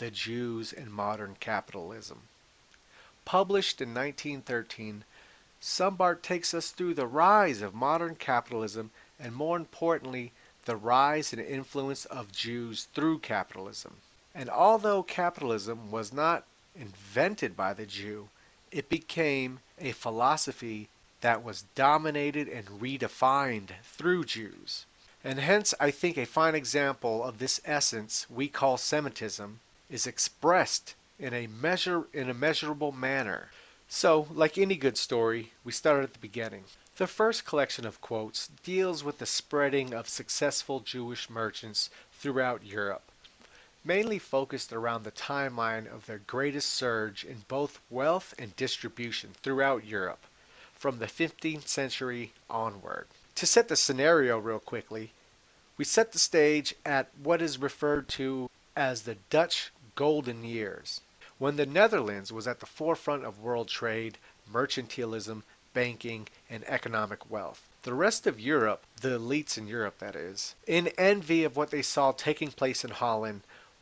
The Jews and Modern Capitalism. Published in 1913, Sombart takes us through the rise of modern capitalism and, more importantly, the rise and influence of Jews through capitalism. And although capitalism was not invented by the Jew, it became a philosophy that was dominated and redefined through Jews. And hence, I think a fine example of this essence we call Semitism is expressed in a measurable manner. So, like any good story, we start at the beginning. The first collection of quotes deals with the spreading of successful Jewish merchants throughout Europe, mainly focused around the timeline of their greatest surge in both wealth and distribution throughout Europe, from the 15th century onward. To set the scenario real quickly, we set the stage at what is referred to as the Dutch Golden Years, when the Netherlands was at the forefront of world trade, mercantilism, banking, and economic wealth. The rest of Europe, the elites in Europe that is, in envy of what they saw taking place in Holland,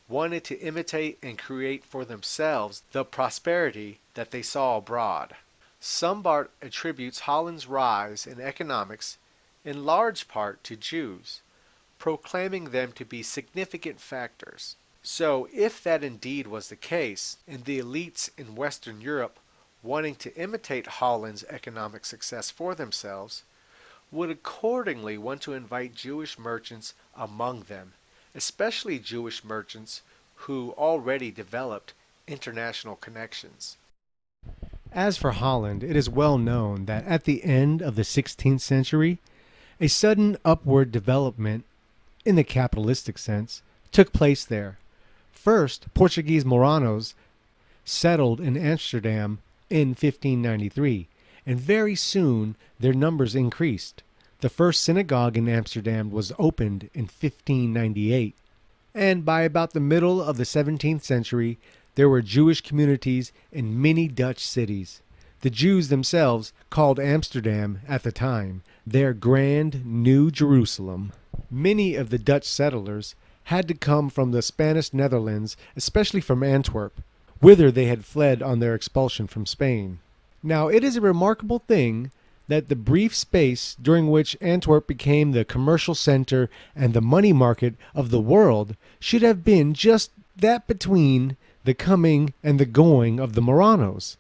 wanted to imitate and create for themselves the prosperity that they saw abroad. Sombart attributes Holland's rise in economics in large part to Jews, proclaiming them to be significant factors. So, if that indeed was the case, and the elites in Western Europe wanting to imitate Holland's economic success for themselves, would accordingly want to invite Jewish merchants among them, especially Jewish merchants who already developed international connections. As for Holland, it is well known that at the end of the 16th century, a sudden upward development, in the capitalistic sense, took place there. First, Portuguese Moranos settled in Amsterdam in 1593, and very soon their numbers increased. The first synagogue in Amsterdam was opened in 1598, and by about the middle of the 17th century, there were Jewish communities in many Dutch cities. The Jews themselves called Amsterdam, at the time, their Grand New Jerusalem. Many of the Dutch settlers had to come from the Spanish Netherlands, especially from Antwerp, whither they had fled on their expulsion from Spain. Now, it is a remarkable thing that the brief space during which Antwerp became the commercial center and the money market of the world should have been just that between the coming and the going of the Moranos.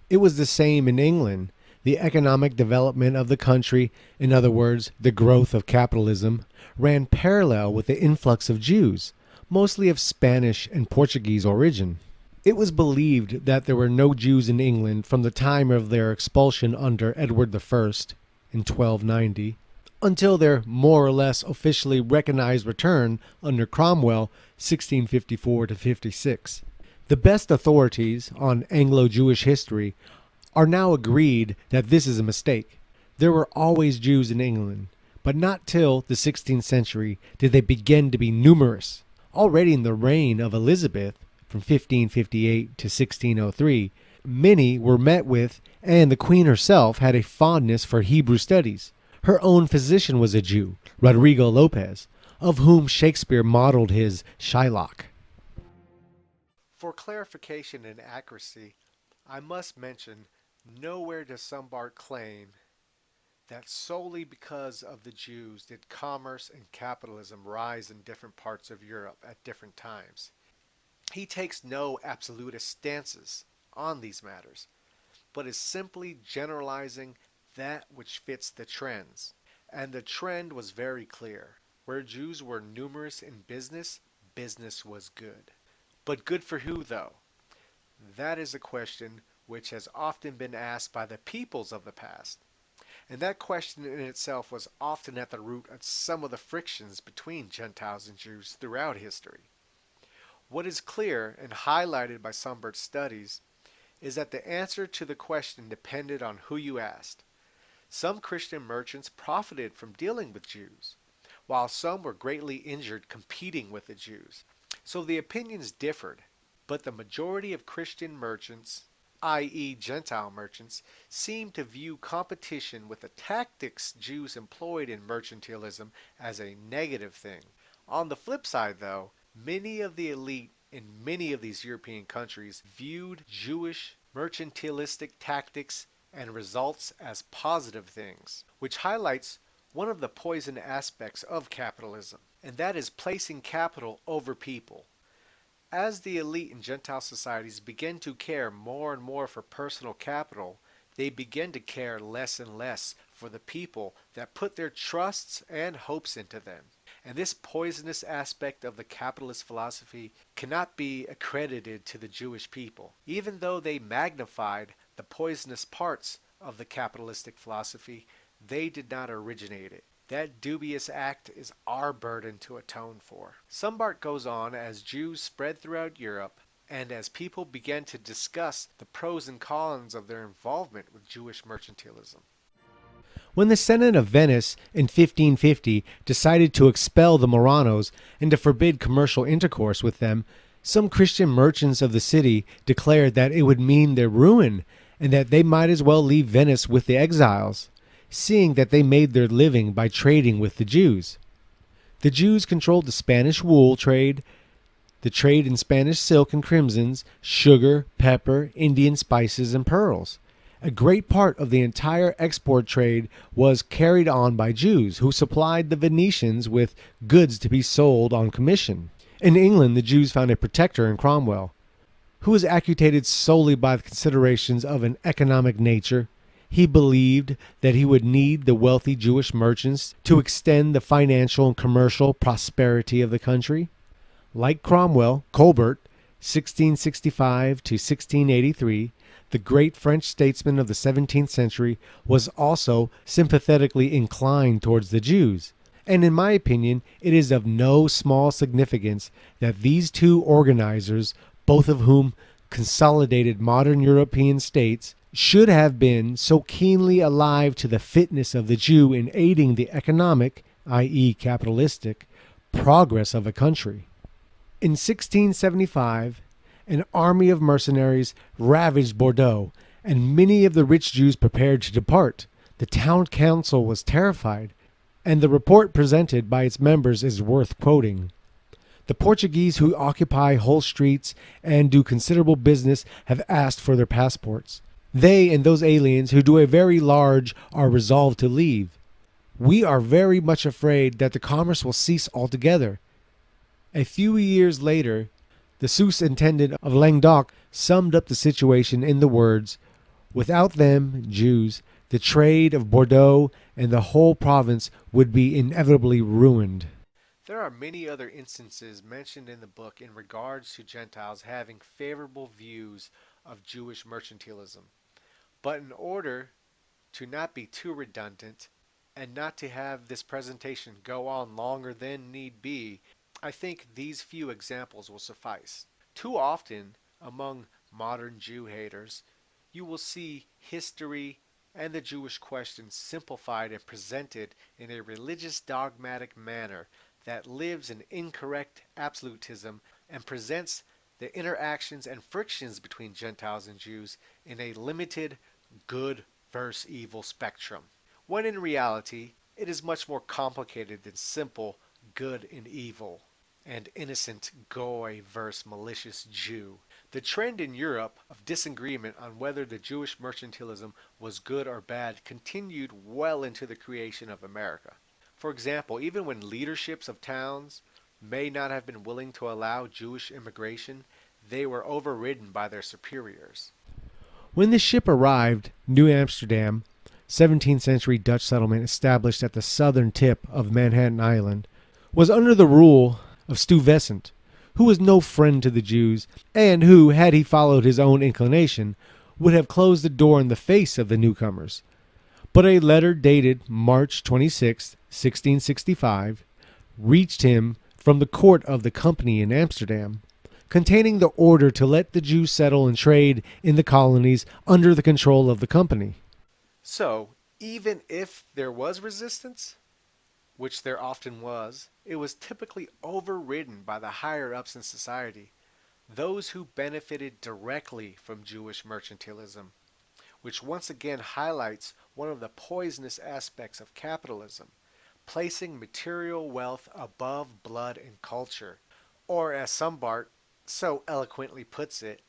It was the same in England. The economic development of the country, in other words, the growth of capitalism, ran parallel with the influx of Jews, mostly of Spanish and Portuguese origin. It was believed that there were no Jews in England from the time of their expulsion under Edward I in 1290 until their more or less officially recognized return under Cromwell 1654 to 56. The best authorities on Anglo-Jewish history are now agreed that this is a mistake. There were always Jews in England, but not till the 16th century did they begin to be numerous. Already in the reign of Elizabeth, from 1558 to 1603, many were met with, and the Queen herself had a fondness for Hebrew studies. Her own physician was a Jew, Rodrigo Lopez, of whom Shakespeare modeled his Shylock. For clarification and accuracy, I must mention nowhere does Sombart claim that solely because of the Jews did commerce and capitalism rise in different parts of Europe at different times. He takes no absolutist stances on these matters, but is simply generalizing that which fits the trends. And the trend was very clear. Where Jews were numerous in business, business was good. But good for who, though? That is a question which has often been asked by the peoples of the past. And that question in itself was often at the root of some of the frictions between Gentiles and Jews throughout history. What is clear and highlighted by Sombart's studies is that the answer to the question depended on who you asked. Some Christian merchants profited from dealing with Jews, while some were greatly injured competing with the Jews. So the opinions differed, but the majority of Christian merchants, i.e. Gentile merchants, seemed to view competition with the tactics Jews employed in mercantilism as a negative thing. On the flip side, though, many of the elite in many of these European countries viewed Jewish mercantilistic tactics and results as positive things, which highlights one of the poison aspects of capitalism, and that is placing capital over people. As the elite in Gentile societies begin to care more and more for personal capital, they begin to care less and less for the people that put their trusts and hopes into them. And this poisonous aspect of the capitalist philosophy cannot be accredited to the Jewish people, even though they magnified the poisonous parts of the capitalistic philosophy. They did not originate it. That dubious act is our burden to atone for. Sombart goes on as Jews spread throughout Europe and as people began to discuss the pros and cons of their involvement with Jewish mercantilism. When the Senate of Venice in 1550 decided to expel the Marranos and to forbid commercial intercourse with them, some Christian merchants of the city declared that it would mean their ruin and that they might as well leave Venice with the exiles, seeing that they made their living by trading with the Jews. The Jews controlled the Spanish wool trade, the trade in Spanish silk and crimsons, sugar, pepper, Indian spices, and pearls. A great part of the entire export trade was carried on by Jews, who supplied the Venetians with goods to be sold on commission. In England, the Jews found a protector in Cromwell, who was actuated solely by the considerations of an economic nature. He believed that he would need the wealthy Jewish merchants to extend the financial and commercial prosperity of the country. Like Cromwell, Colbert, 1665 to 1683, the great French statesman of the 17th century, was also sympathetically inclined towards the Jews. And in my opinion, it is of no small significance that these two organizers, both of whom consolidated modern European states, should have been so keenly alive to the fitness of the Jew in aiding the economic, i.e. capitalistic, progress of a country. In 1675, an army of mercenaries ravaged Bordeaux, and many of the rich Jews prepared to depart. The town council was terrified, and the report presented by its members is worth quoting. The Portuguese who occupy whole streets and do considerable business have asked for their passports. They and those aliens who do a very large are resolved to leave. We are very much afraid that the commerce will cease altogether. A few years later, the superintendent of Languedoc summed up the situation in the words, "Without them, Jews, the trade of Bordeaux and the whole province would be inevitably ruined." There are many other instances mentioned in the book in regards to Gentiles having favorable views of Jewish mercantilism. But in order to not be too redundant and not to have this presentation go on longer than need be, I think these few examples will suffice. Too often, among modern Jew haters, you will see history and the Jewish question simplified and presented in a religious dogmatic manner that lives in incorrect absolutism and presents the interactions and frictions between Gentiles and Jews in a limited good versus evil spectrum, when in reality it is much more complicated than simple good and evil and innocent Goy versus malicious Jew. The trend in Europe of disagreement on whether the Jewish mercantilism was good or bad continued well into the creation of America. For example, even when leaderships of towns may not have been willing to allow Jewish immigration, they were overridden by their superiors. When the ship arrived, New Amsterdam, 17th century Dutch settlement established at the southern tip of Manhattan Island, was under the rule of Stuyvesant, who was no friend to the Jews, and who, had he followed his own inclination, would have closed the door in the face of the newcomers. But a letter dated March 26, 1665, reached him from the court of the company in Amsterdam, containing the order to let the Jews settle and trade in the colonies under the control of the company. So, even if there was resistance, which there often was, it was typically overridden by the higher ups in society, those who benefited directly from Jewish mercantilism, which once again highlights one of the poisonous aspects of capitalism, placing material wealth above blood and culture, or as Sombart so eloquently puts it.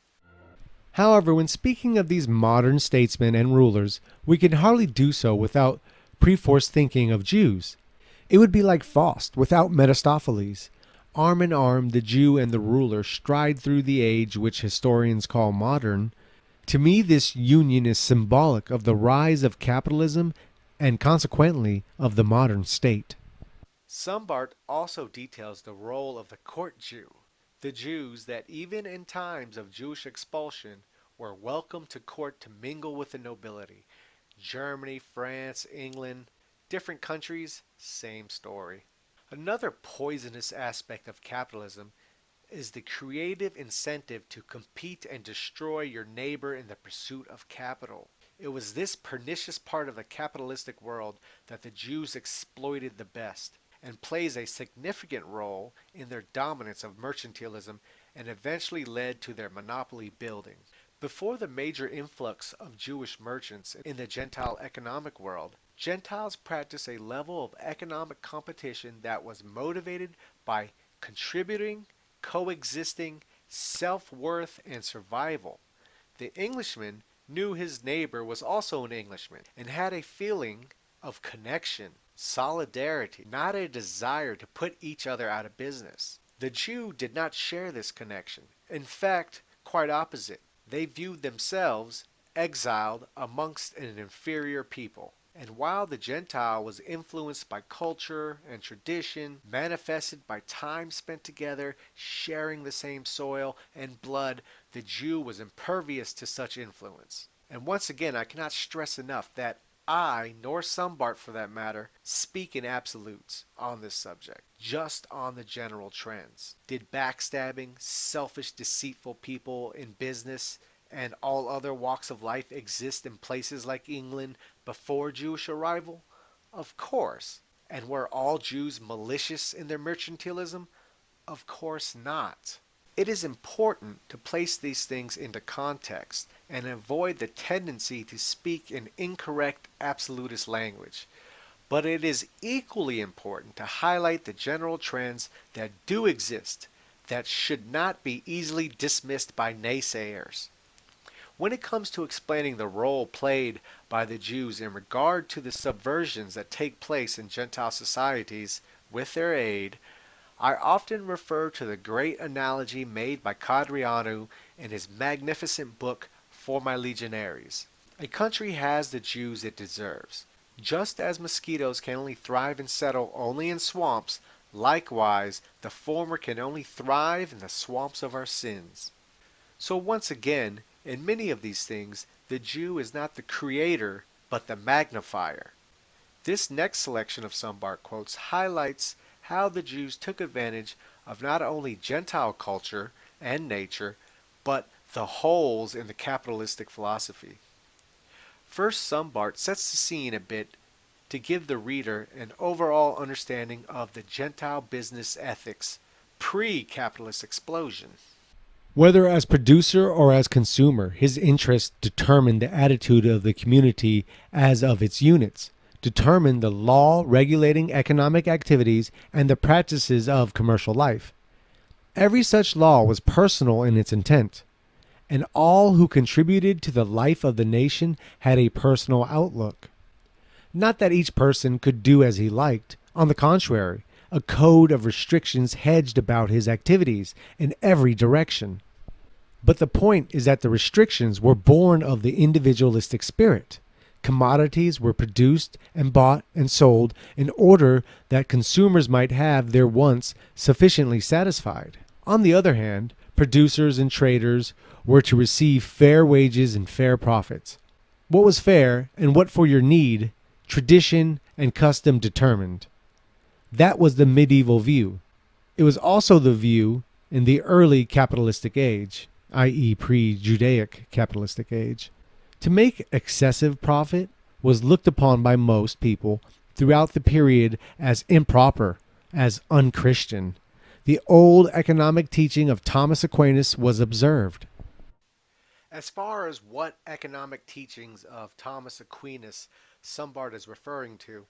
However, when speaking of these modern statesmen and rulers, we can hardly do so without preforced thinking of Jews. It would be like Faust without Mephistopheles. Arm in arm, the Jew and the ruler stride through the age which historians call modern. To me, this union is symbolic of the rise of capitalism and consequently of the modern state. Sombart also details the role of the court Jew, the Jews that even in times of Jewish expulsion were welcomed to court to mingle with the nobility. Germany, France, England, different countries, same story. Another poisonous aspect of capitalism is the creative incentive to compete and destroy your neighbor in the pursuit of capital. It was this pernicious part of the capitalistic world that the Jews exploited the best, and plays a significant role in their dominance of mercantilism and eventually led to their monopoly building. Before the major influx of Jewish merchants in the Gentile economic world, Gentiles practiced a level of economic competition that was motivated by contributing, coexisting, self-worth, and survival. The Englishman knew his neighbor was also an Englishman and had a feeling of connection, solidarity, not a desire to put each other out of business. The Jew did not share this connection. In fact, quite opposite. They viewed themselves exiled amongst an inferior people. And while the Gentile was influenced by culture and tradition, manifested by time spent together, sharing the same soil and blood, the Jew was impervious to such influence. And once again, I cannot stress enough that I, nor Sombart for that matter, speak in absolutes on this subject, just on the general trends. Did backstabbing, selfish, deceitful people in business and all other walks of life exist in places like England before Jewish arrival? Of course. And were all Jews malicious in their mercantilism? Of course not. It is important to place these things into context and avoid the tendency to speak in incorrect absolutist language. But it is equally important to highlight the general trends that do exist that should not be easily dismissed by naysayers. When it comes to explaining the role played by the Jews in regard to the subversions that take place in Gentile societies with their aid, I often refer to the great analogy made by Cadriano in his magnificent book For My Legionaries. A country has the Jews it deserves. Just as mosquitoes can only thrive and settle only in swamps, likewise the former can only thrive in the swamps of our sins. So once again, in many of these things, the Jew is not the creator, but the magnifier. This next selection of Sombart quotes highlights how the Jews took advantage of not only Gentile culture and nature, but the holes in the capitalistic philosophy. First, Sombart sets the scene a bit to give the reader an overall understanding of the Gentile business ethics pre-capitalist explosion. Whether as producer or as consumer, his interests determined the attitude of the community as of its units, determined the law regulating economic activities and the practices of commercial life. Every such law was personal in its intent, and all who contributed to the life of the nation had a personal outlook. Not that each person could do as he liked. On the contrary, a code of restrictions hedged about his activities in every direction. But the point is that the restrictions were born of the individualistic spirit. Commodities were produced and bought and sold in order that consumers might have their wants sufficiently satisfied. On the other hand, producers and traders were to receive fair wages and fair profits. What was fair and what for your need, tradition and custom determined. That was the medieval view. It was also the view in the early capitalistic age, i.e., pre-Judaic capitalistic age. To make excessive profit was looked upon by most people throughout the period as improper, as unchristian. The old economic teaching of Thomas Aquinas was observed. As far as what economic teachings of Thomas Aquinas Sombart is referring to,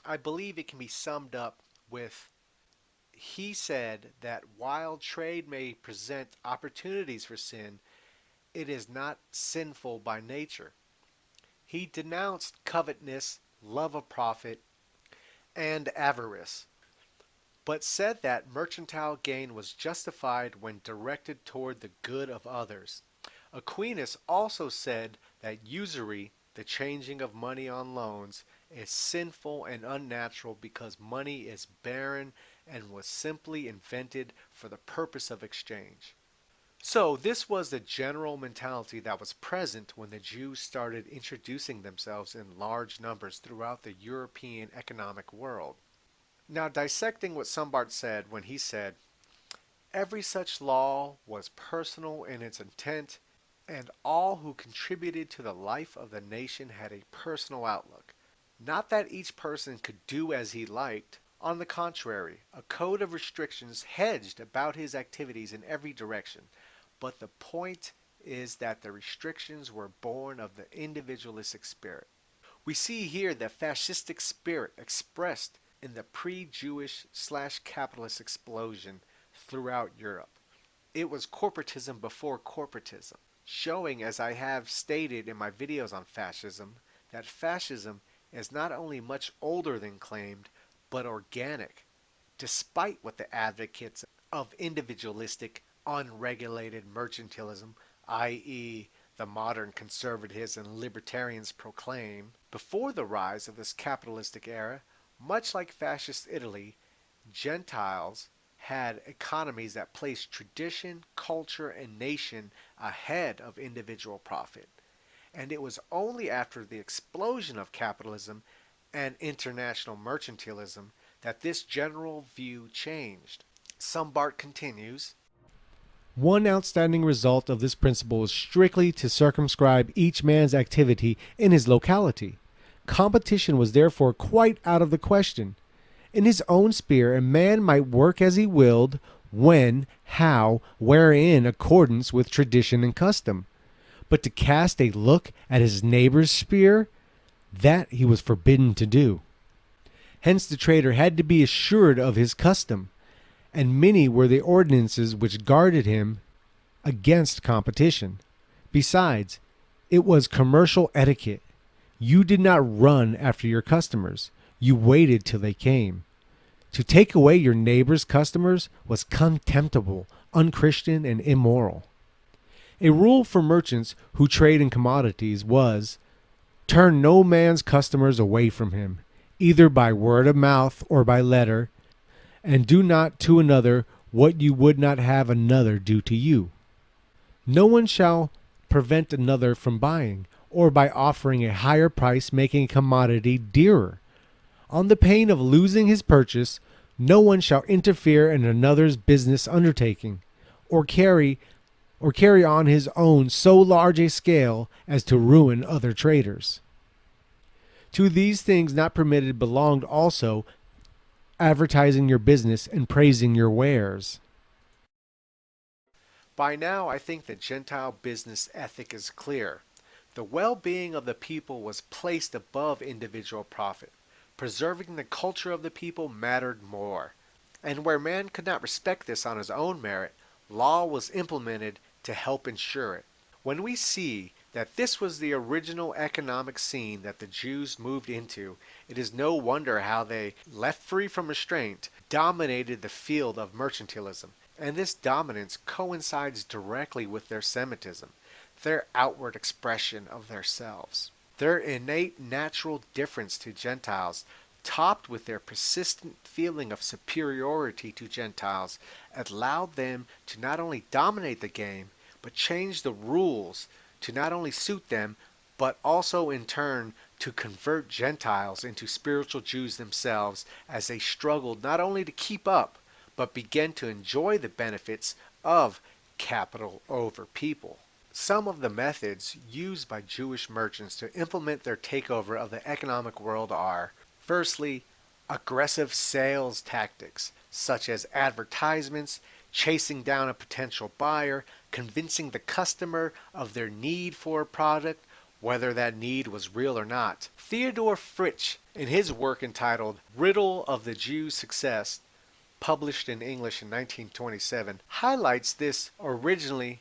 I believe it can be summed up with He said that while trade may present opportunities for sin, it is not sinful by nature. He denounced covetousness, love of profit, and avarice, but said that mercantile gain was justified when directed toward the good of others. Aquinas also said that usury, the changing of money on loans, is sinful and unnatural because money is barren and was simply invented for the purpose of exchange. So, this was the general mentality that was present when the Jews started introducing themselves in large numbers throughout the European economic world. Now, dissecting what Sombart said when he said, every such law was personal in its intent, and all who contributed to the life of the nation had a personal outlook. Not that each person could do as he liked. On the contrary, a code of restrictions hedged about his activities in every direction. But the point is that the restrictions were born of the individualistic spirit. We see here the fascistic spirit expressed in the pre-Jewish/capitalist explosion throughout Europe. It was corporatism before corporatism, showing, as I have stated in my videos on fascism, that fascism is not only much older than claimed, but organic, despite what the advocates of individualistic, unregulated mercantilism, i.e., the modern conservatives and libertarians proclaim. Before the rise of this capitalistic era, much like fascist Italy, Gentiles had economies that placed tradition, culture, and nation ahead of individual profit. And it was only after the explosion of capitalism and international mercantilism that this general view changed. Sombart continues. One outstanding result of this principle is strictly to circumscribe each man's activity in his locality. Competition was therefore quite out of the question. In his own sphere, a man might work as he willed, when, how, where in accordance with tradition and custom. But to cast a look at his neighbor's sphere, that he was forbidden to do. Hence the trader had to be assured of his custom, and many were the ordinances which guarded him against competition. Besides, it was commercial etiquette. You did not run after your customers. You waited till they came. To take away your neighbor's customers was contemptible, unchristian, and immoral. A rule for merchants who trade in commodities was, turn no man's customers away from him, either by word of mouth or by letter, and do not to another what you would not have another do to you. No one shall prevent another from buying, or by offering a higher price making a commodity dearer. On the pain of losing his purchase, no one shall interfere in another's business undertaking, or carry on his own so large a scale as to ruin other traders. To these things not permitted belonged also advertising your business and praising your wares. By now, I think the Gentile business ethic is clear. The well-being of the people was placed above individual profit. Preserving the culture of the people mattered more. And where man could not respect this on his own merit, law was implemented to help ensure it. When we see that this was the original economic scene that the Jews moved into, it is no wonder how they, left free from restraint, dominated the field of mercantilism. And this dominance coincides directly with their Semitism, their outward expression of themselves. Their innate natural difference to Gentiles, topped with their persistent feeling of superiority to Gentiles, allowed them to not only dominate the game, but change the rules to not only suit them, but also in turn to convert Gentiles into spiritual Jews themselves as they struggled not only to keep up, but began to enjoy the benefits of capital over people. Some of the methods used by Jewish merchants to implement their takeover of the economic world are, firstly, aggressive sales tactics, such as advertisements, chasing down a potential buyer, convincing the customer of their need for a product, whether that need was real or not. Theodor Fritsch, in his work entitled Riddle of the Jew's Success, published in English in 1927, highlights this originally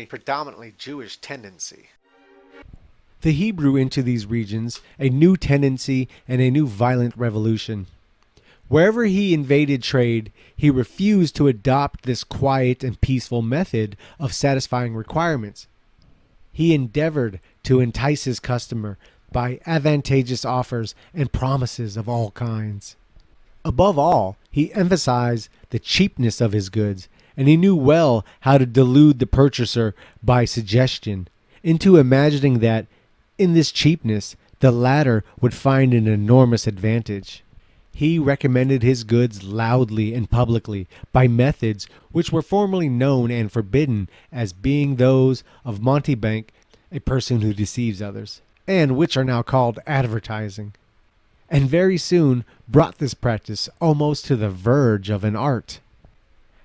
predominantly Jewish tendency. The Hebrew into these regions a new tendency and a new violent revolution. Wherever he invaded trade, he refused to adopt this quiet and peaceful method of satisfying requirements. He endeavored to entice his customer by advantageous offers and promises of all kinds. Above all, he emphasized the cheapness of his goods, and he knew well how to delude the purchaser by suggestion into imagining that, in this cheapness, the latter would find an enormous advantage. He recommended his goods loudly and publicly by methods which were formerly known and forbidden as being those of mountebank, a person who deceives others, and which are now called advertising, and very soon brought this practice almost to the verge of an art.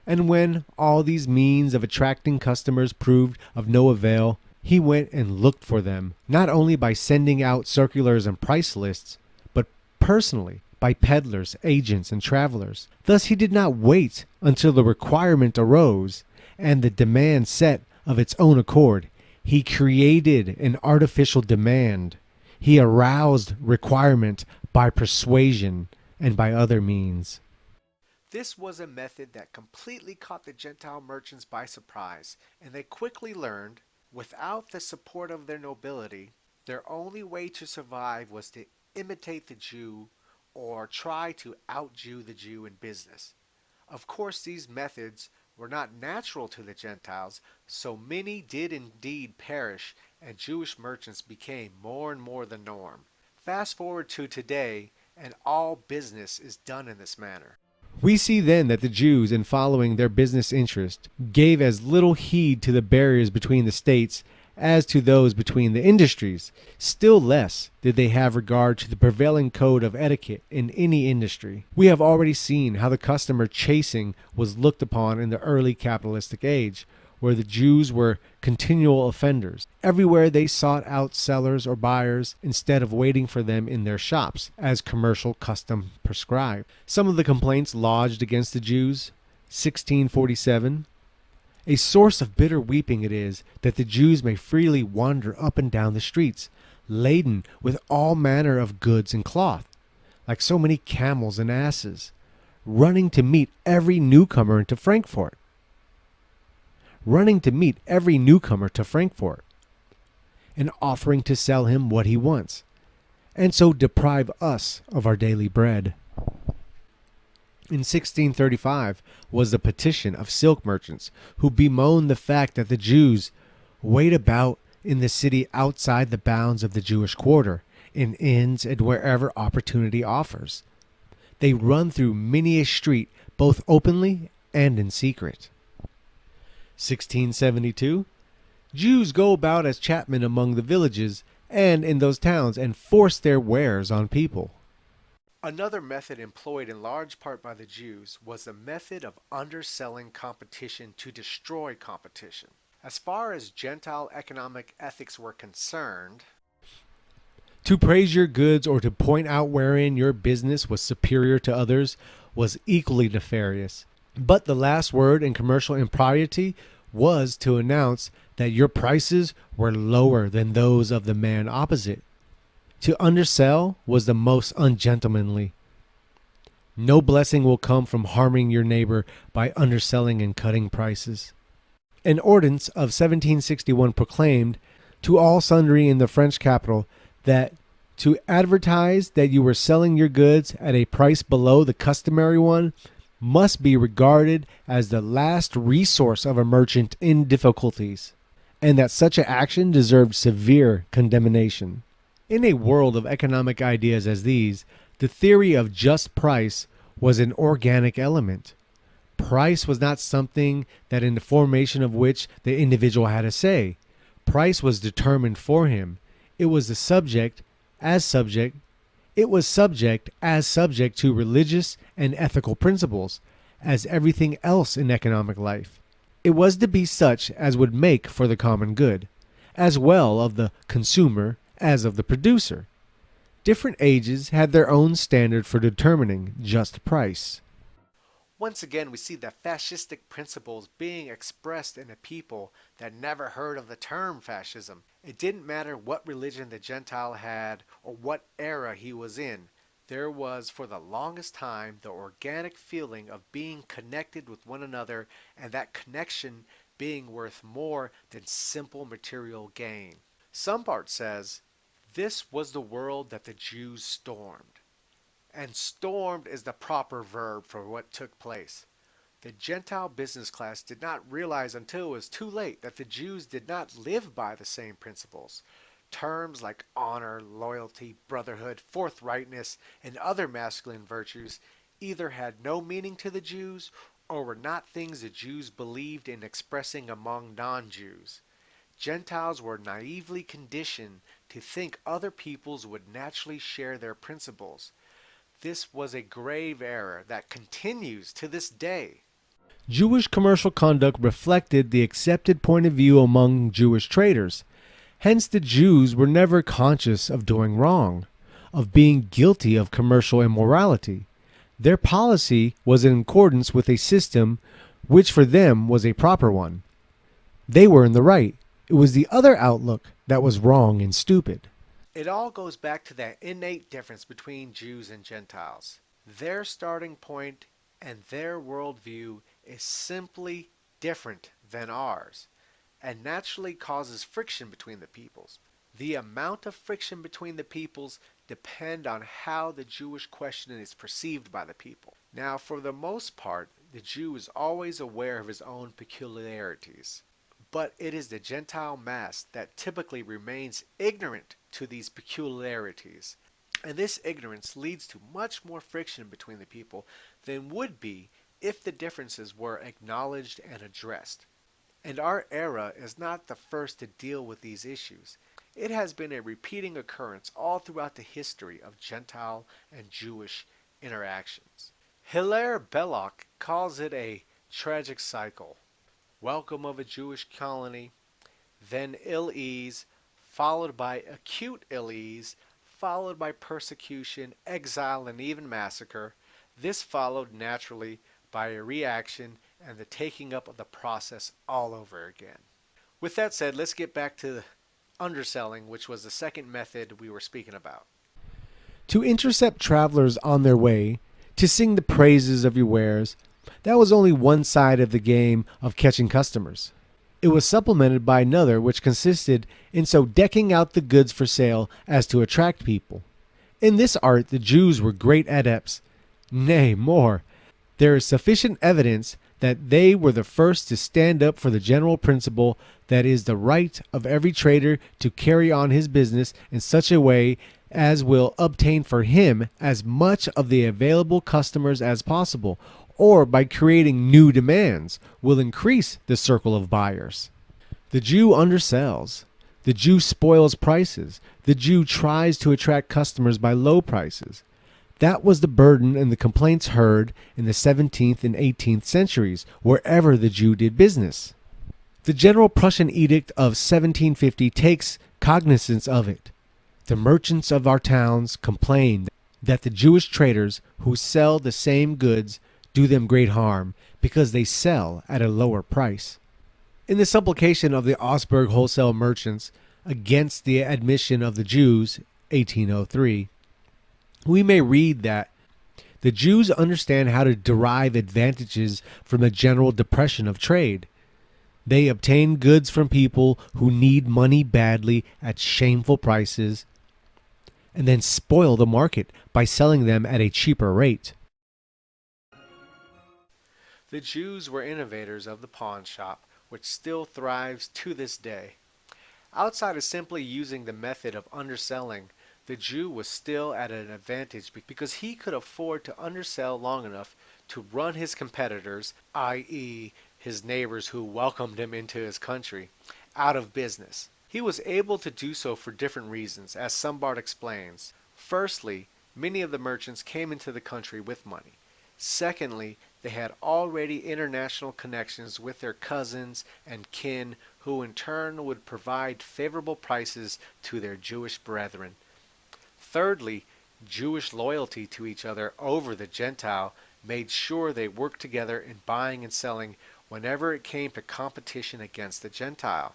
And when all these means of attracting customers proved of no avail, he went and looked for them, not only by sending out circulars and price lists, but personally by peddlers, agents, and travelers. Thus he did not wait until the requirement arose and the demand set of its own accord. He created an artificial demand. He aroused requirement by persuasion and by other means. This was a method that completely caught the Gentile merchants by surprise, and they quickly learned, without the support of their nobility, their only way to survive was to imitate the Jew or try to out-Jew the Jew in business. Of course, these methods were not natural to the Gentiles, so many did indeed perish, and Jewish merchants became more and more the norm. Fast forward to today, and all business is done in this manner. We see then that the Jews, in following their business interest, gave as little heed to the barriers between the states as to those between the industries. Still less did they have regard to the prevailing code of etiquette in any industry. We have already seen how the customer chasing was looked upon in the early capitalistic age, where the Jews were continual offenders. Everywhere they sought out sellers or buyers instead of waiting for them in their shops, as commercial custom prescribed. Some of the complaints lodged against the Jews, 1647, a source of bitter weeping it is that the Jews may freely wander up and down the streets, laden with all manner of goods and cloth, like so many camels and asses, running to meet every newcomer into Frankfurt. And offering to sell him what he wants, and so deprive us of our daily bread. In 1635 was the petition of silk merchants who bemoaned the fact that the Jews wait about in the city outside the bounds of the Jewish quarter, in inns and wherever opportunity offers. They run through many a street, both openly and in secret. 1672, Jews go about as chapmen among the villages and in those towns and force their wares on people. Another method employed in large part by the Jews was the method of underselling competition to destroy competition. As far as Gentile economic ethics were concerned, to praise your goods or to point out wherein your business was superior to others was equally nefarious. But the last word in commercial impropriety was to announce that your prices were lower than those of the man opposite. To undersell was the most ungentlemanly. No blessing will come from harming your neighbor by underselling and cutting prices. An ordinance of 1761 proclaimed to all sundry in the French capital that to advertise that you were selling your goods at a price below the customary one must be regarded as the last resource of a merchant in difficulties, and that such an action deserved severe condemnation. In a world of economic ideas as these, the theory of just price was an organic element. Price was not something that in the formation of which the individual had a say. Price was determined for him. It was subject as subject to religious and ethical principles, as everything else in economic life. It was to be such as would make for the common good, as well of the consumer as of the producer. Different ages had their own standard for determining just price. Once again, we see the fascistic principles being expressed in a people that never heard of the term fascism. It didn't matter what religion the Gentile had or what era he was in. There was for the longest time the organic feeling of being connected with one another and that connection being worth more than simple material gain. Sombart says, "This was the world that the Jews stormed." And stormed is the proper verb for what took place. The Gentile business class did not realize until it was too late that the Jews did not live by the same principles. Terms like honor, loyalty, brotherhood, forthrightness, and other masculine virtues either had no meaning to the Jews or were not things the Jews believed in expressing among non-Jews. Gentiles were naively conditioned to think other peoples would naturally share their principles. This was a grave error that continues to this day. Jewish commercial conduct reflected the accepted point of view among Jewish traders. Hence, the Jews were never conscious of doing wrong, of being guilty of commercial immorality. Their policy was in accordance with a system which for them was a proper one. They were in the right. It was the other outlook that was wrong and stupid. It all goes back to that innate difference between Jews and Gentiles. Their starting point and their worldview is simply different than ours and naturally causes friction between the peoples. The amount of friction between the peoples depend on how the Jewish question is perceived by the people. Now, for the most part, the Jew is always aware of his own peculiarities. But it is the Gentile mass that typically remains ignorant to these peculiarities. And this ignorance leads to much more friction between the people than would be if the differences were acknowledged and addressed. And our era is not the first to deal with these issues. It has been a repeating occurrence all throughout the history of Gentile and Jewish interactions. Hilaire Belloc calls it a tragic cycle. Welcome of a Jewish colony, then ill ease, followed by acute ill ease, followed by persecution, exile, and even massacre. This followed naturally by a reaction and the taking up of the process all over again. With that said, let's get back to underselling, which was the second method we were speaking about. To intercept travelers on their way, to sing the praises of your wares, that was only one side of the game of catching customers. It was supplemented by another which consisted in so decking out the goods for sale as to attract people. In this art the Jews were great adepts. Nay, more, there is sufficient evidence that they were the first to stand up for the general principle that it is the right of every trader to carry on his business in such a way as will obtain for him as much of the available customers as possible, or by creating new demands will increase the circle of buyers. The Jew undersells. The Jew spoils prices. The Jew tries to attract customers by low prices. That was the burden and the complaints heard in the 17th and 18th centuries, wherever the Jew did business. The General Prussian Edict of 1750 takes cognizance of it. The merchants of our towns complain that the Jewish traders who sell the same goods do them great harm, because they sell at a lower price. In the supplication of the Augsburg wholesale merchants against the admission of the Jews, 1803, we may read that the Jews understand how to derive advantages from the general depression of trade. They obtain goods from people who need money badly at shameful prices, and then spoil the market by selling them at a cheaper rate. The Jews were innovators of the pawn shop, which still thrives to this day. Outside of simply using the method of underselling, the Jew was still at an advantage because he could afford to undersell long enough to run his competitors, i.e., his neighbors who welcomed him into his country, out of business. He was able to do so for different reasons, as Sombart explains. Firstly, many of the merchants came into the country with money. Secondly, they had already international connections with their cousins and kin who in turn would provide favorable prices to their Jewish brethren. Thirdly, Jewish loyalty to each other over the Gentile made sure they worked together in buying and selling whenever it came to competition against the Gentile.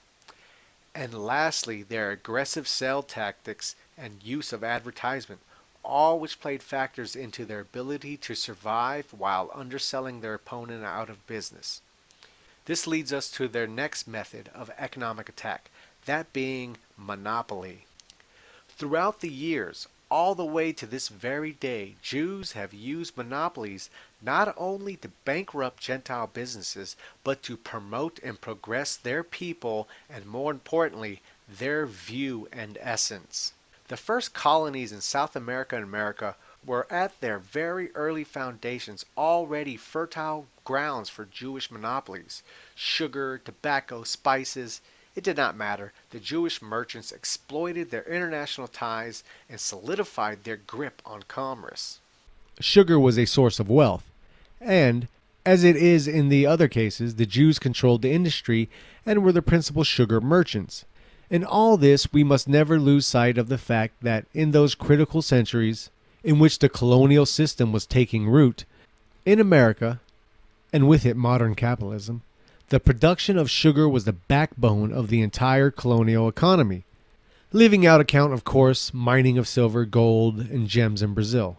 And lastly, their aggressive sale tactics and use of advertisement, all which played factors into their ability to survive while underselling their opponent out of business. This leads us to their next method of economic attack, that being monopoly. Throughout the years, all the way to this very day, Jews have used monopolies not only to bankrupt Gentile businesses, but to promote and progress their people and, more importantly, their view and essence. The first colonies in South America and America were at their very early foundations already fertile grounds for Jewish monopolies. Sugar, tobacco, spices, it did not matter. The Jewish merchants exploited their international ties and solidified their grip on commerce. Sugar was a source of wealth, and, as it is in the other cases, the Jews controlled the industry and were the principal sugar merchants. In all this, we must never lose sight of the fact that in those critical centuries in which the colonial system was taking root in America, and with it modern capitalism, the production of sugar was the backbone of the entire colonial economy, leaving out account, of course, mining of silver, gold, and gems in Brazil.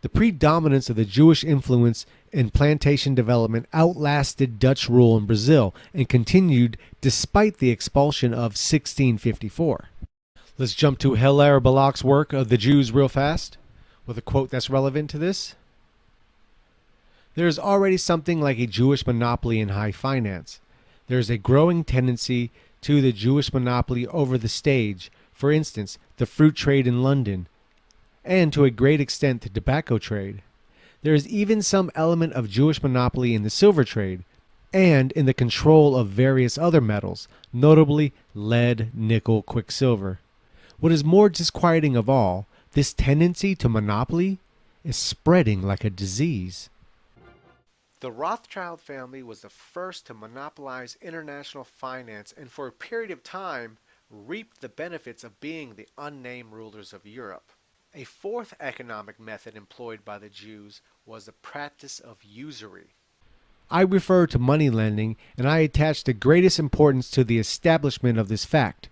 The predominance of the Jewish influence in plantation development outlasted Dutch rule in Brazil and continued despite the expulsion of 1654. Let's jump to Hilaire Belloc's work of the Jews real fast with a quote that's relevant to this. There is already something like a Jewish monopoly in high finance. There is a growing tendency to the Jewish monopoly over the stage, for instance, the fruit trade in London, and to a great extent the tobacco trade. There is even some element of Jewish monopoly in the silver trade, and in the control of various other metals, notably lead, nickel, quicksilver. What is more disquieting of all, this tendency to monopoly is spreading like a disease. The Rothschild family was the first to monopolize international finance and for a period of time reaped the benefits of being the unnamed rulers of Europe. A fourth economic method employed by the Jews was the practice of usury. I refer to money lending, and I attach the greatest importance to the establishment of this fact.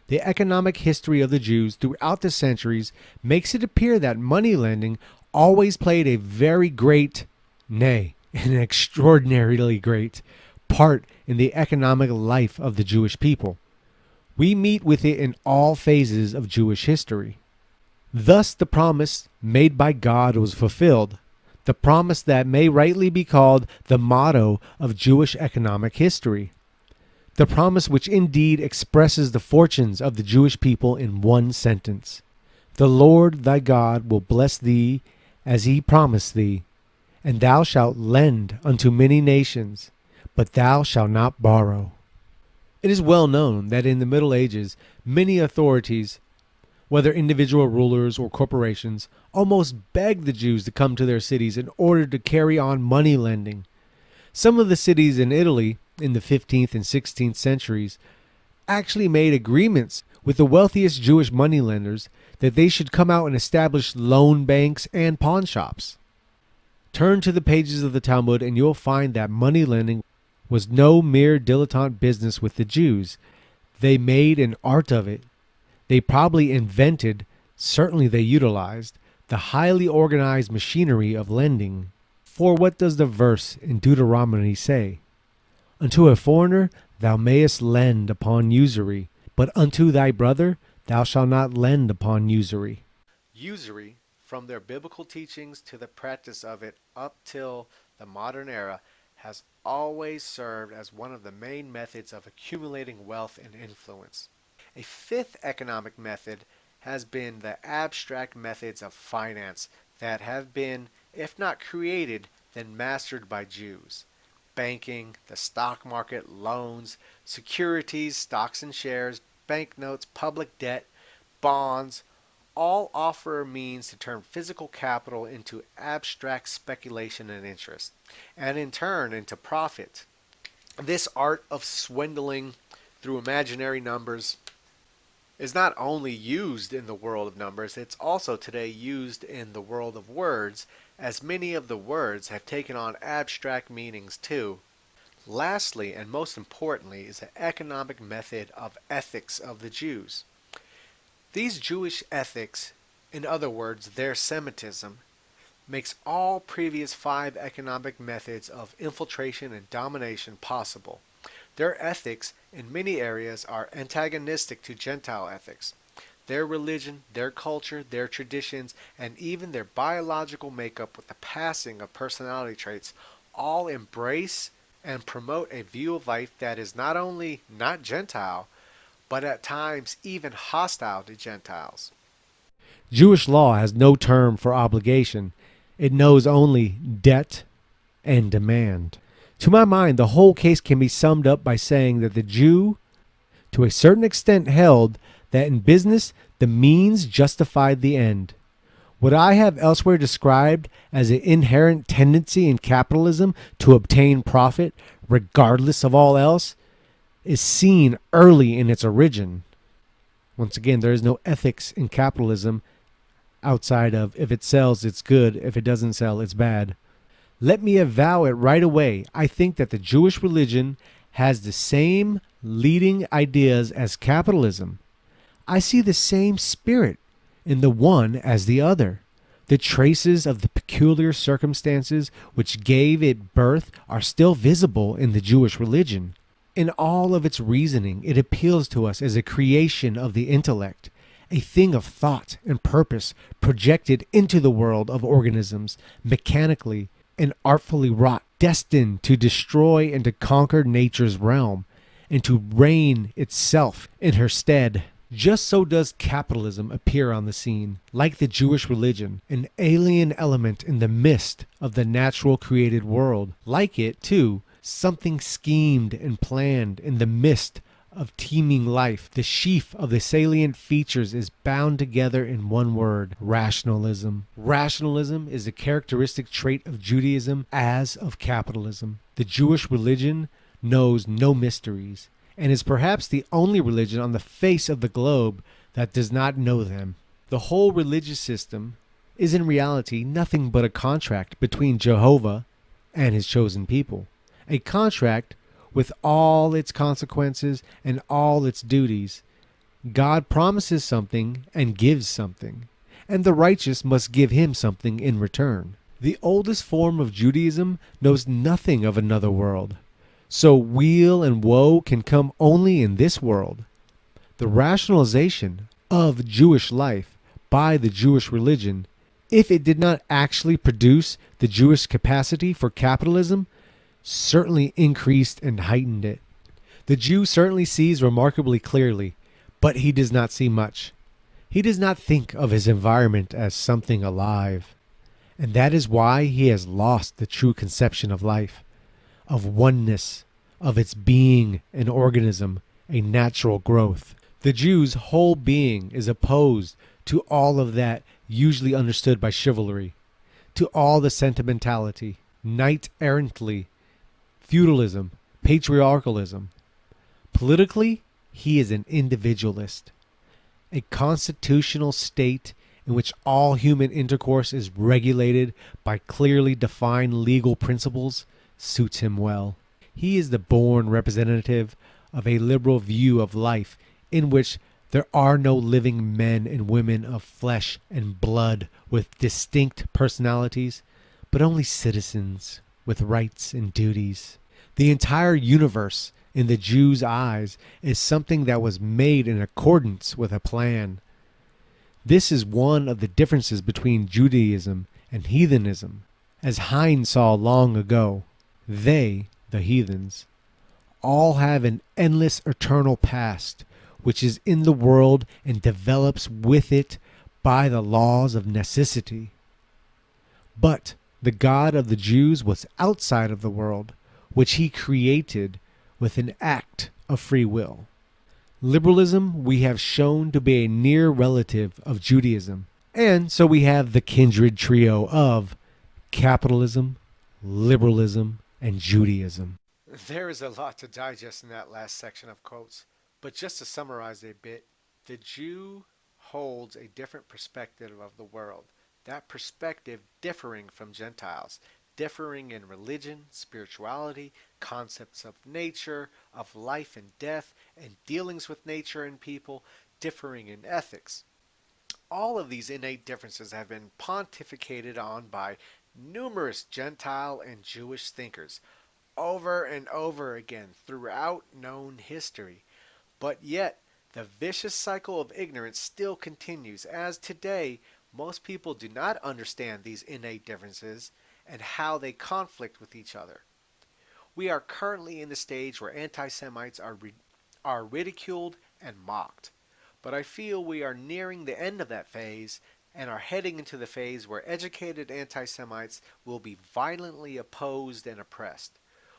The economic history of the Jews throughout the centuries makes it appear that money lending always played a very great, nay, an extraordinarily great part in the economic life of the Jewish people. We meet with it in all phases of Jewish history. Thus the promise made by God was fulfilled, the promise that may rightly be called the motto of Jewish economic history, the promise which indeed expresses the fortunes of the Jewish people in one sentence. The Lord thy God will bless thee as he promised thee, and thou shalt lend unto many nations, but thou shalt not borrow. It is well known that in the Middle Ages many authorities, whether individual rulers or corporations, almost begged the Jews to come to their cities in order to carry on money lending. Some of the cities in Italy in the 15th and 16th centuries actually made agreements with the wealthiest Jewish moneylenders that they should come out and establish loan banks and pawn shops. Turn to the pages of the Talmud and you'll find that money lending was no mere dilettante business with the Jews. They made an art of it. They probably invented, certainly they utilized, the highly organized machinery of lending. For what does the verse in Deuteronomy say? Unto a foreigner thou mayest lend upon usury, but unto thy brother thou shalt not lend upon usury. Usury, from their biblical teachings to the practice of it up till the modern era, has always served as one of the main methods of accumulating wealth and influence. A fifth economic method has been the abstract methods of finance that have been, if not created, then mastered by Jews. Banking, the stock market, loans, securities, stocks and shares, banknotes, public debt, bonds, all offer a means to turn physical capital into abstract speculation and interest, and in turn into profit. This art of swindling through imaginary numbers is not only used in the world of numbers, it's also today used in the world of words, as many of the words have taken on abstract meanings too. Lastly, and most importantly, is the economic method of ethics of the Jews. These Jewish ethics, in other words, their Semitism, makes all previous five economic methods of infiltration and domination possible. Their ethics, in many areas, are antagonistic to Gentile ethics. Their religion, their culture, their traditions, and even their biological makeup with the passing of personality traits all embrace and promote a view of life that is not only not Gentile, but at times even hostile to Gentiles. Jewish law has no term for obligation. It knows only debt and demand. To my mind, the whole case can be summed up by saying that the Jew, to a certain extent, held that in business the means justified the end. What I have elsewhere described as an inherent tendency in capitalism to obtain profit, regardless of all else, is seen early in its origin. Once again, there is no ethics in capitalism outside of if it sells, it's good, if it doesn't sell, it's bad. Let me avow it right away. I think that the Jewish religion has the same leading ideas as capitalism. I see the same spirit in the one as the other. The traces of the peculiar circumstances which gave it birth are still visible in the Jewish religion. In all of its reasoning, it appeals to us as a creation of the intellect, a thing of thought and purpose projected into the world of organisms mechanically and artfully wrought, destined to destroy and to conquer nature's realm, and to reign itself in her stead. Just so does capitalism appear on the scene, like the Jewish religion, an alien element in the midst of the natural created world. Like it, too, something schemed and planned in the midst of teeming life. The sheaf of the salient features is bound together in one word: rationalism. Rationalism is a characteristic trait of Judaism as of capitalism. The Jewish religion knows no mysteries, and is perhaps the only religion on the face of the globe that does not know them. The whole religious system is in reality nothing but a contract between Jehovah and his chosen people. A contract with all its consequences and all its duties. God promises something and gives something, and the righteous must give him something in return. The oldest form of Judaism knows nothing of another world, so weal and woe can come only in this world. The rationalization of Jewish life by the Jewish religion, if it did not actually produce the Jewish capacity for capitalism, certainly increased and heightened it. The Jew certainly sees remarkably clearly, but he does not see much. He does not think of his environment as something alive, and that is why he has lost the true conception of life, of oneness, of its being an organism, a natural growth. The Jew's whole being is opposed to all of that usually understood by chivalry, to all the sentimentality, knight-errantly, feudalism, patriarchalism. Politically, he is an individualist. A constitutional state in which all human intercourse is regulated by clearly defined legal principles suits him well. He is the born representative of a liberal view of life in which there are no living men and women of flesh and blood with distinct personalities, but only citizens with rights and duties. The entire universe, in the Jew's eyes, is something that was made in accordance with a plan. This is one of the differences between Judaism and heathenism. As Heine saw long ago, they, the heathens, all have an endless eternal past, which is in the world and develops with it by the laws of necessity. But the God of the Jews was outside of the world, which he created with an act of free will. Liberalism we have shown to be a near relative of Judaism, and so we have the kindred trio of capitalism, liberalism, and Judaism. There is a lot to digest in that last section of quotes, but just to summarize a bit, The Jew holds a different perspective of the world, that perspective differing from Gentiles, differing in religion, spirituality, concepts of nature, of life and death, and dealings with nature and people, differing in ethics. All of these innate differences have been pontificated on by numerous Gentile and Jewish thinkers over and over again throughout known history. But yet, the vicious cycle of ignorance still continues, as today most people do not understand these innate differences and how they conflict with each other. We are currently in the stage where anti-Semites are ridiculed and mocked. But I feel we are nearing the end of that phase and are heading into the phase where educated anti-Semites will be violently opposed and oppressed,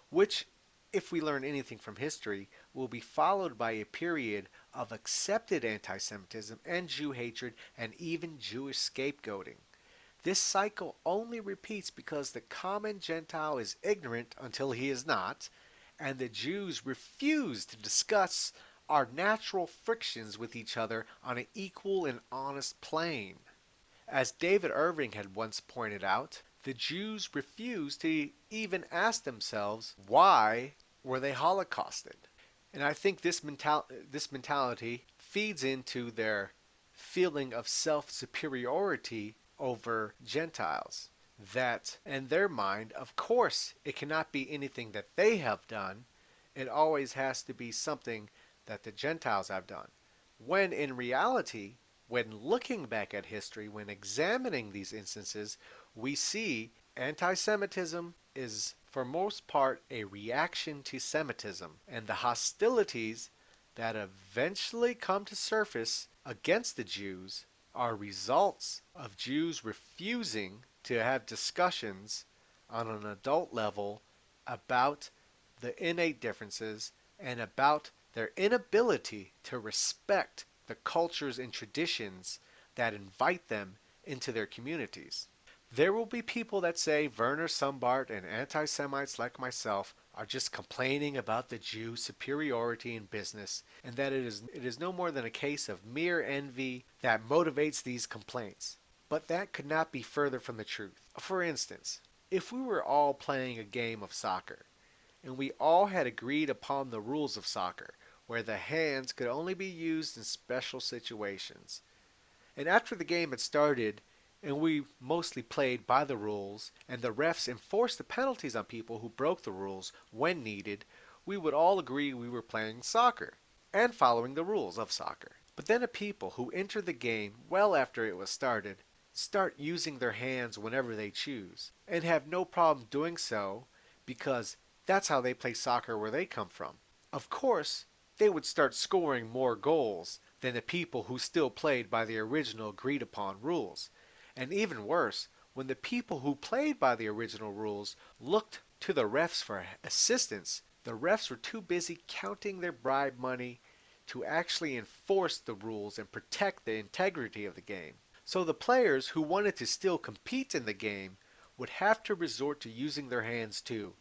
which, if we learn anything from history, will be followed by a period of accepted anti-Semitism and Jew hatred and even Jewish scapegoating. This cycle only repeats because the common Gentile is ignorant until he is not, and the Jews refuse to discuss our natural frictions with each other on an equal and honest plane. As David Irving had once pointed out, the Jews refuse to even ask themselves why were they holocausted. And I think this mentality feeds into their feeling of self-superiority over Gentiles. That, in their mind, of course, it cannot be anything that they have done. It always has to be something that the Gentiles have done. When in reality, when looking back at history, when examining these instances, we see anti-Semitism is for most part a reaction to Semitism, and the hostilities that eventually come to surface against the Jews are results of Jews refusing to have discussions on an adult level about the innate differences and about their inability to respect the cultures and traditions that invite them into their communities. There will be people that say Werner, Sombart, and anti-Semites like myself are just complaining about the Jews' superiority in business, and that it is no more than a case of mere envy that motivates these complaints. But that could not be further from the truth. For instance, if we were all playing a game of soccer, and we all had agreed upon the rules of soccer, where the hands could only be used in special situations, and after the game had started, and we mostly played by the rules, and the refs enforced the penalties on people who broke the rules when needed, we would all agree we were playing soccer and following the rules of soccer. But then a people who enter the game well after it was started start using their hands whenever they choose, and have no problem doing so because that's how they play soccer where they come from. Of course, they would start scoring more goals than the people who still played by the original agreed upon rules. And even worse, when the people who played by the original rules looked to the refs for assistance, the refs were too busy counting their bribe money to actually enforce the rules and protect the integrity of the game. So the players who wanted to still compete in the game would have to resort to using their hands too,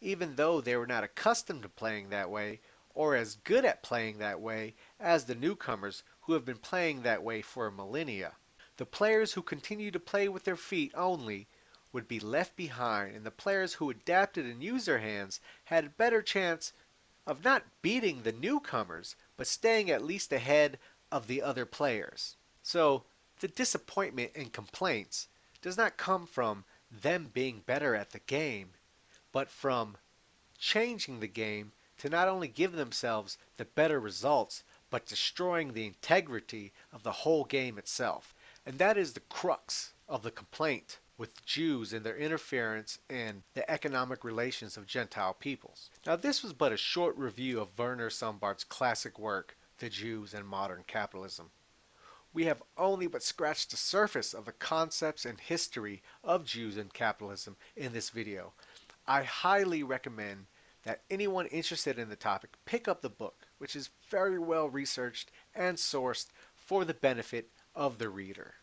even though they were not accustomed to playing that way or as good at playing that way as the newcomers who have been playing that way for millennia. The players who continue to play with their feet only would be left behind, and the players who adapted and used their hands had a better chance of not beating the newcomers, but staying at least ahead of the other players. So the disappointment and complaints does not come from them being better at the game, but from changing the game to not only give themselves the better results, but destroying the integrity of the whole game itself. And that is the crux of the complaint with Jews and their interference in the economic relations of Gentile peoples. Now, this was but a short review of Werner Sombart's classic work, The Jews and Modern Capitalism. We have only but scratched the surface of the concepts and history of Jews and capitalism in this video. I highly recommend that anyone interested in the topic pick up the book, which is very well researched and sourced for the benefit of the reader.